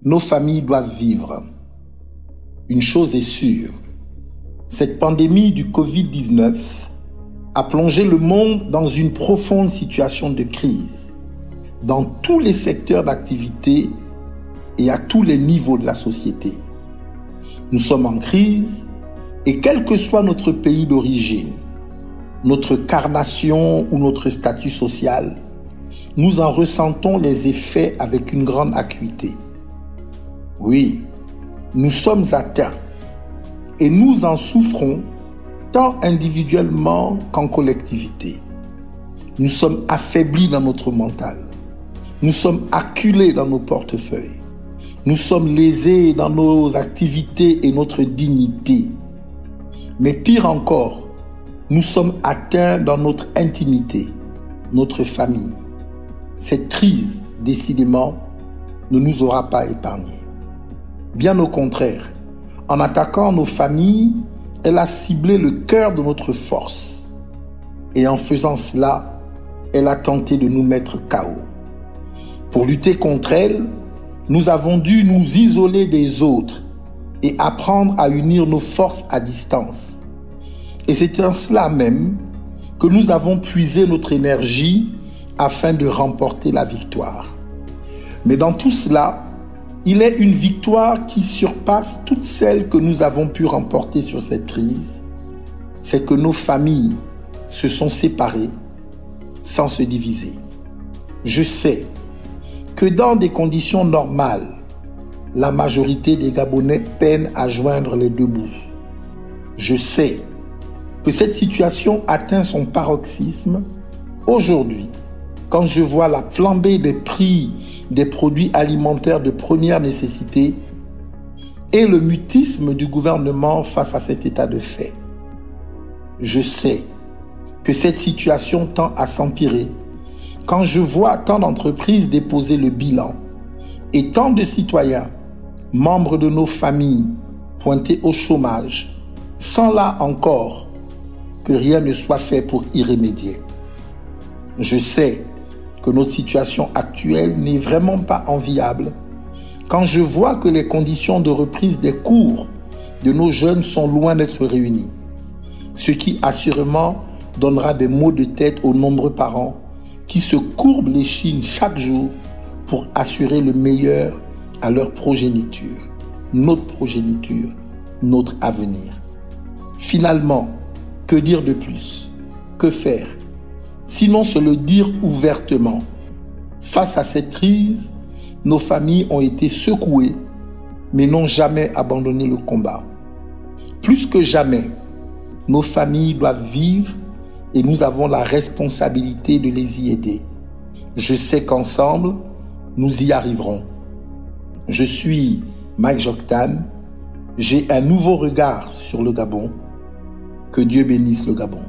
Nos familles doivent vivre. Une chose est sûre, cette pandémie du Covid-19 a plongé le monde dans une profonde situation de crise, dans tous les secteurs d'activité et à tous les niveaux de la société. Nous sommes en crise et quel que soit notre pays d'origine, notre carnation ou notre statut social, nous en ressentons les effets avec une grande acuité. Oui, nous sommes atteints et nous en souffrons tant individuellement qu'en collectivité. Nous sommes affaiblis dans notre mental. Nous sommes acculés dans nos portefeuilles. Nous sommes lésés dans nos activités et notre dignité. Mais pire encore, nous sommes atteints dans notre intimité, notre famille. Cette crise, décidément, ne nous aura pas épargnés. Bien au contraire, en attaquant nos familles, elle a ciblé le cœur de notre force. Et en faisant cela, elle a tenté de nous mettre KO. Pour lutter contre elle, nous avons dû nous isoler des autres et apprendre à unir nos forces à distance. Et c'est en cela même que nous avons puisé notre énergie afin de remporter la victoire. Mais dans tout cela, il est une victoire qui surpasse toutes celles que nous avons pu remporter sur cette crise. C'est que nos familles se sont séparées sans se diviser. Je sais que dans des conditions normales, la majorité des Gabonais peinent à joindre les deux bouts. Je sais que cette situation atteint son paroxysme aujourd'hui, quand je vois la flambée des prix des produits alimentaires de première nécessité et le mutisme du gouvernement face à cet état de fait. Je sais que cette situation tend à s'empirer quand je vois tant d'entreprises déposer le bilan et tant de citoyens, membres de nos familles, pointés au chômage, sans là encore que rien ne soit fait pour y remédier. Je sais que notre situation actuelle n'est vraiment pas enviable quand je vois que les conditions de reprise des cours de nos jeunes sont loin d'être réunies, ce qui assurément donnera des maux de tête aux nombreux parents qui se courbent l'échine chaque jour pour assurer le meilleur à leur progéniture, notre avenir. Finalement, que dire de plus? Que faire? Sinon se le dire ouvertement. Face à cette crise, nos familles ont été secouées, mais n'ont jamais abandonné le combat. Plus que jamais, nos familles doivent vivre et nous avons la responsabilité de les y aider. Je sais qu'ensemble, nous y arriverons. Je suis Mike Joctane. J'ai un nouveau regard sur le Gabon. Que Dieu bénisse le Gabon.